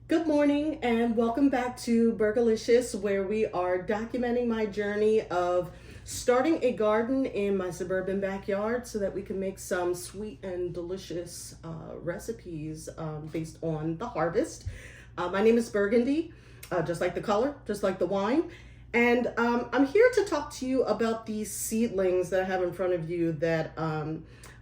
Good morning and welcome back to Burgalicious, where we are documenting my journey of starting a garden in my suburban backyard so that we can make some sweet and delicious recipes based on the harvest. My name is Burgundy, just like the color, just like the wine. And I'm here to talk to you about these seedlings that I have in front of you that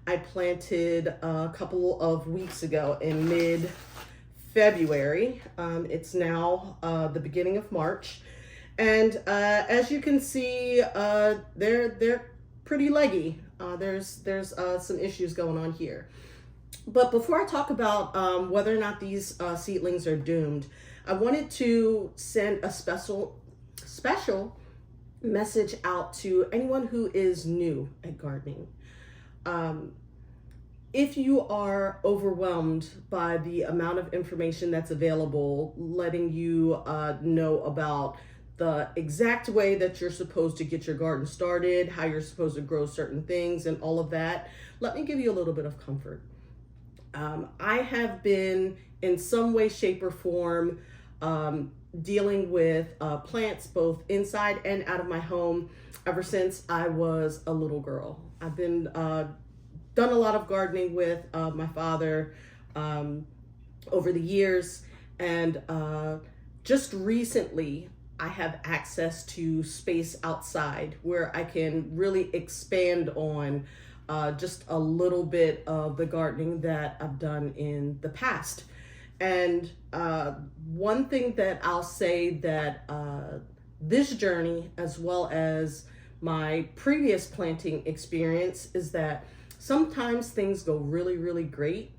I planted a couple of weeks ago in mid-February. It's now the beginning of March. And as you can see, they're pretty leggy. There's some issues going on here. But before I talk about whether or not these seedlings are doomed, I wanted to send a special message out to anyone who is new at gardening. If you are overwhelmed by the amount of information that's available, letting you know about the exact way that you're supposed to get your garden started, how you're supposed to grow certain things, and all of that, let me give you a little bit of comfort. I have been, in some way, shape, or form, dealing with plants both inside and out of my home ever since I was a little girl. I've been done a lot of gardening with my father over the years, and just recently I have access to space outside where I can really expand on just a little bit of the gardening that I've done in the past. And one thing that I'll say that this journey, as well as my previous planting experience, is that sometimes things go really, really great.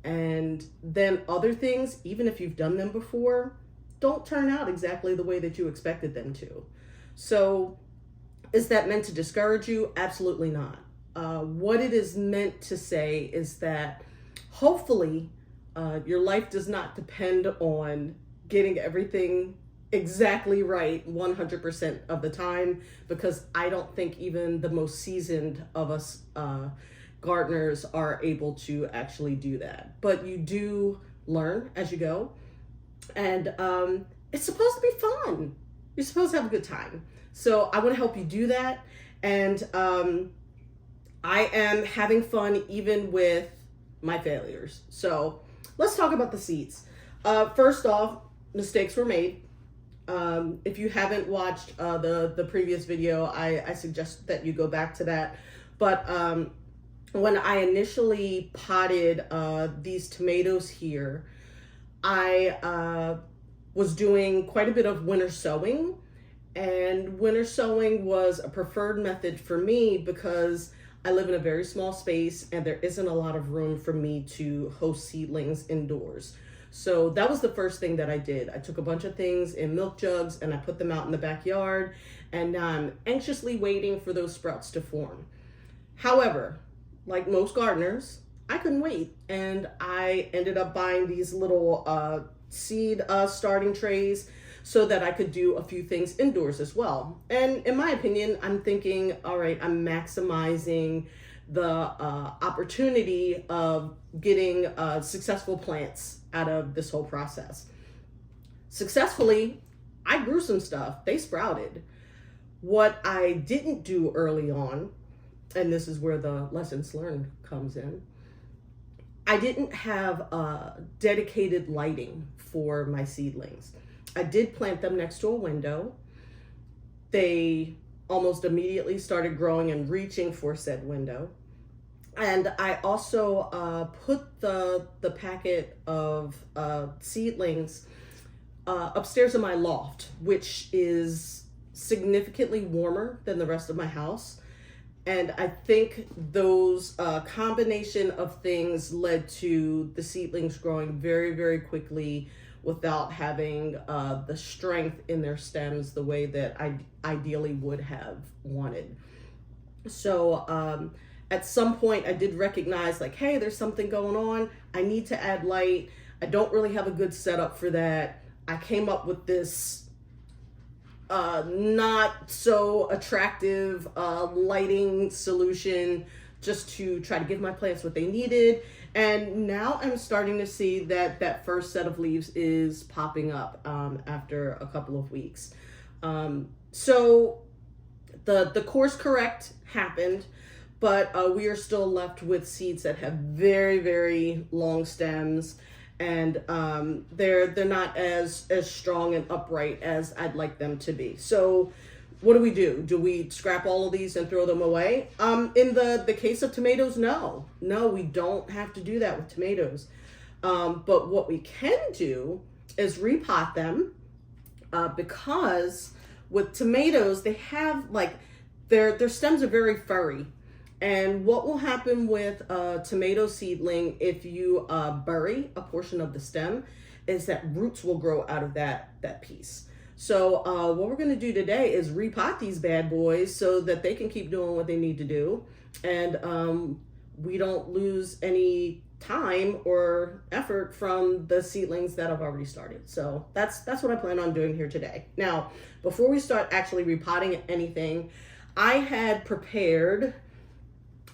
And then other things, even if you've done them before, don't turn out exactly the way that you expected them to. So is that meant to discourage you? Absolutely not. What it is meant to say is that hopefully your life does not depend on getting everything exactly right 100% of the time, because I don't think even the most seasoned of us gardeners are able to actually do that. But you do learn as you go, and it's supposed to be fun. You're supposed to have a good time. So I want to help you do that, and I am having fun even with my failures. So let's talk about the seeds. First off, mistakes were made. If you haven't watched the previous video, I suggest that you go back to that. But when I initially potted these tomatoes here, I was doing quite a bit of winter sowing. And winter sowing was a preferred method for me because I live in a very small space and there isn't a lot of room for me to host seedlings indoors. So that was the first thing that I did. I took a bunch of things in milk jugs and I put them out in the backyard, and now I'm anxiously waiting for those sprouts to form. However, like most gardeners, I couldn't wait, and I ended up buying these little seed starting trays so that I could do a few things indoors as well. And in my opinion, I'm thinking, all right, I'm maximizing the opportunity of getting successful plants out of this whole process. Successfully, I grew some stuff. They sprouted. What I didn't do early on, and this is where the lessons learned comes in, I didn't have dedicated lighting for my seedlings. I did plant them next to a window. They almost immediately started growing and reaching for said window. And I also put the packet of seedlings upstairs in my loft, which is significantly warmer than the rest of my house. And I think those combination of things led to the seedlings growing very, very quickly without having the strength in their stems the way that I ideally would have wanted. So at some point I did recognize, like, hey, there's something going on. I need to add light. I don't really have a good setup for that. I came up with this not so attractive lighting solution just to try to give my plants what they needed. And now I'm starting to see that that first set of leaves is popping up after a couple of weeks. So the course correct happened, but we are still left with seeds that have very, very long stems, and they're not as strong and upright as I'd like them to be. So what do? Do we scrap all of these and throw them away? In the case of tomatoes, no, we don't have to do that with tomatoes. But what we can do is repot them, because with tomatoes, they have like their stems are very furry. And what will happen with a tomato seedling if you bury a portion of the stem is that roots will grow out of that piece. So what we're going to do today is repot these bad boys so that they can keep doing what they need to do, and we don't lose any time or effort from the seedlings that have already started. So that's what I plan on doing here today. Now, before we start actually repotting anything, I had prepared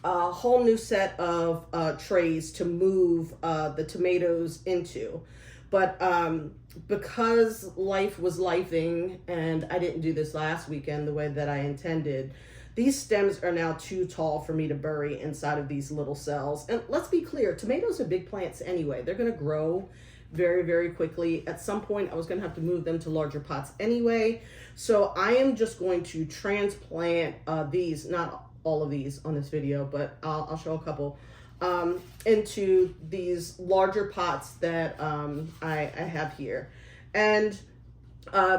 a whole new set of trays to move the tomatoes into. But because life was lifing and I didn't do this last weekend the way that I intended, these stems are now too tall for me to bury inside of these little cells. And let's be clear, tomatoes are big plants anyway. They're going to grow very, very quickly. At some point, I was going to have to move them to larger pots anyway. So I am just going to transplant these, not all of these on this video, but I'll show a couple, into these larger pots that I have here. And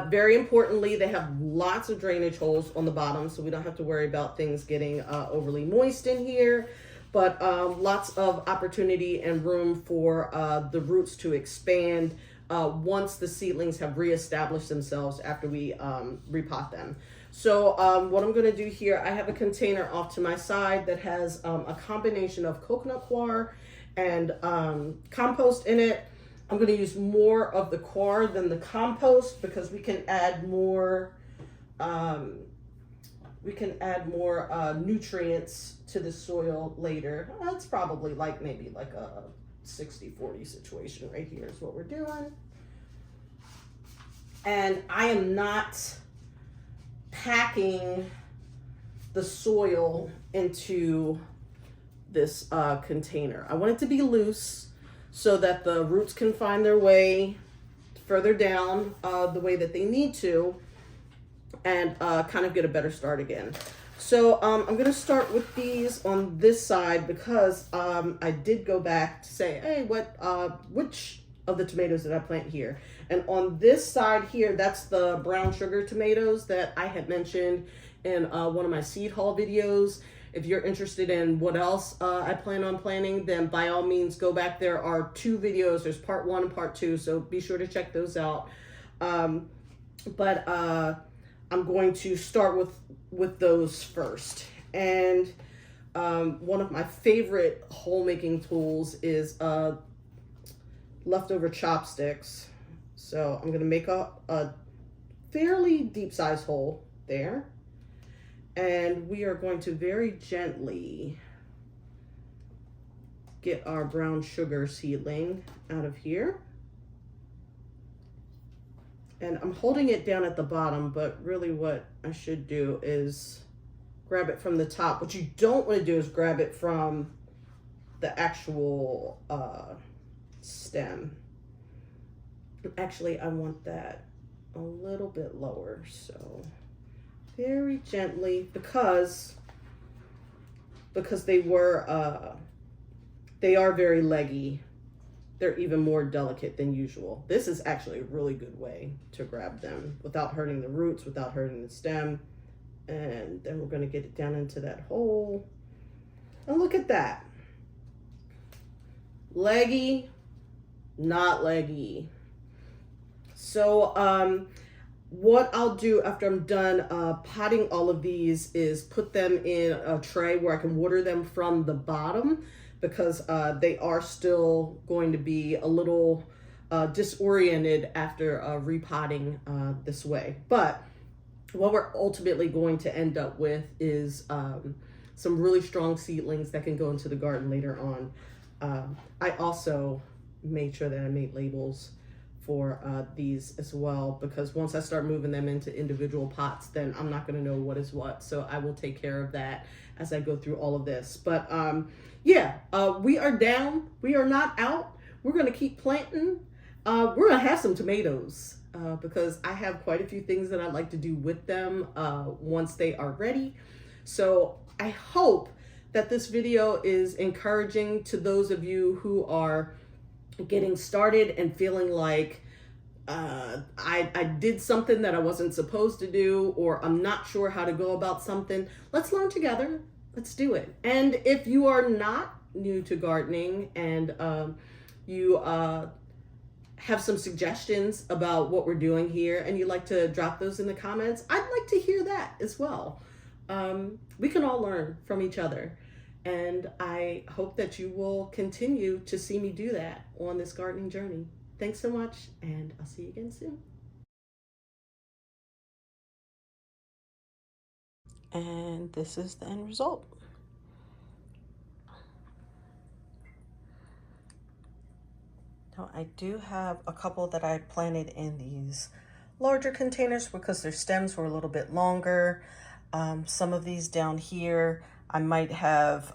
very importantly, they have lots of drainage holes on the bottom, so we don't have to worry about things getting overly moist in here, but lots of opportunity and room for the roots to expand once the seedlings have reestablished themselves after we repot them. So what I'm going to do here, I have a container off to my side that has a combination of coconut coir and compost in it. I'm going to use more of the coir than the compost because we can add more nutrients to the soil later. That's probably like maybe like a 60-40 situation right here is what we're doing. And I am not packing the soil into this container. I want it to be loose so that the roots can find their way further down the way that they need to, and kind of get a better start again. So I'm going to start with these on this side because I did go back to say, hey, which of the tomatoes did I plant here? And on this side here, that's the brown sugar tomatoes that I had mentioned in one of my seed haul videos. If you're interested in what else I plan on planting, then by all means go back. There are 2 videos. There's part 1 and part 2, so be sure to check those out. But I'm going to start with those first. And one of my favorite hole making tools is leftover chopsticks. So I'm going to make a fairly deep size hole there. And we are going to very gently get our brown sugar seedling out of here. And I'm holding it down at the bottom, but really what I should do is grab it from the top. What you don't want to do is grab it from the actual stem. Actually, I want that a little bit lower, so very gently, because they are very leggy. They're even more delicate than usual. This is actually a really good way to grab them without hurting the roots, without hurting the stem. And then we're going to get it down into that hole. And look at that. Leggy, not leggy. So what I'll do after I'm done potting all of these is put them in a tray where I can water them from the bottom, because they are still going to be a little disoriented after repotting this way. But what we're ultimately going to end up with is some really strong seedlings that can go into the garden later on. I also made sure that I made labels for these as well, because once I start moving them into individual pots, then I'm not going to know what is what. So I will take care of that as I go through all of this. But yeah, we are down. We are not out. We're going to keep planting. We're going to have some tomatoes because I have quite a few things that I'd like to do with them once they are ready. So I hope that this video is encouraging to those of you who are getting started and feeling like I did something that I wasn't supposed to do, or I'm not sure how to go about something. Let's learn together. Let's do it. And if you are not new to gardening and you have some suggestions about what we're doing here and you'd like to drop those in the comments, I'd like to hear that as well. We can all learn from each other. And I hope that you will continue to see me do that on this gardening journey. Thanks so much, and I'll see you again soon. And this is the end result. Now, I do have a couple that I planted in these larger containers because their stems were a little bit longer. Some of these down here, I might have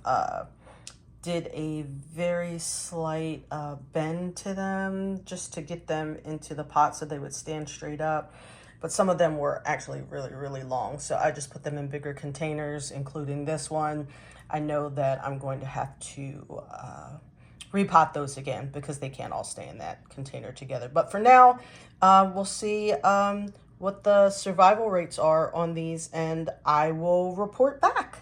did a very slight bend to them just to get them into the pot so they would stand straight up. But some of them were actually really, really long. So I just put them in bigger containers, including this one. I know that I'm going to have to repot those again because they can't all stay in that container together. But for now, we'll see what the survival rates are on these, and I will report back.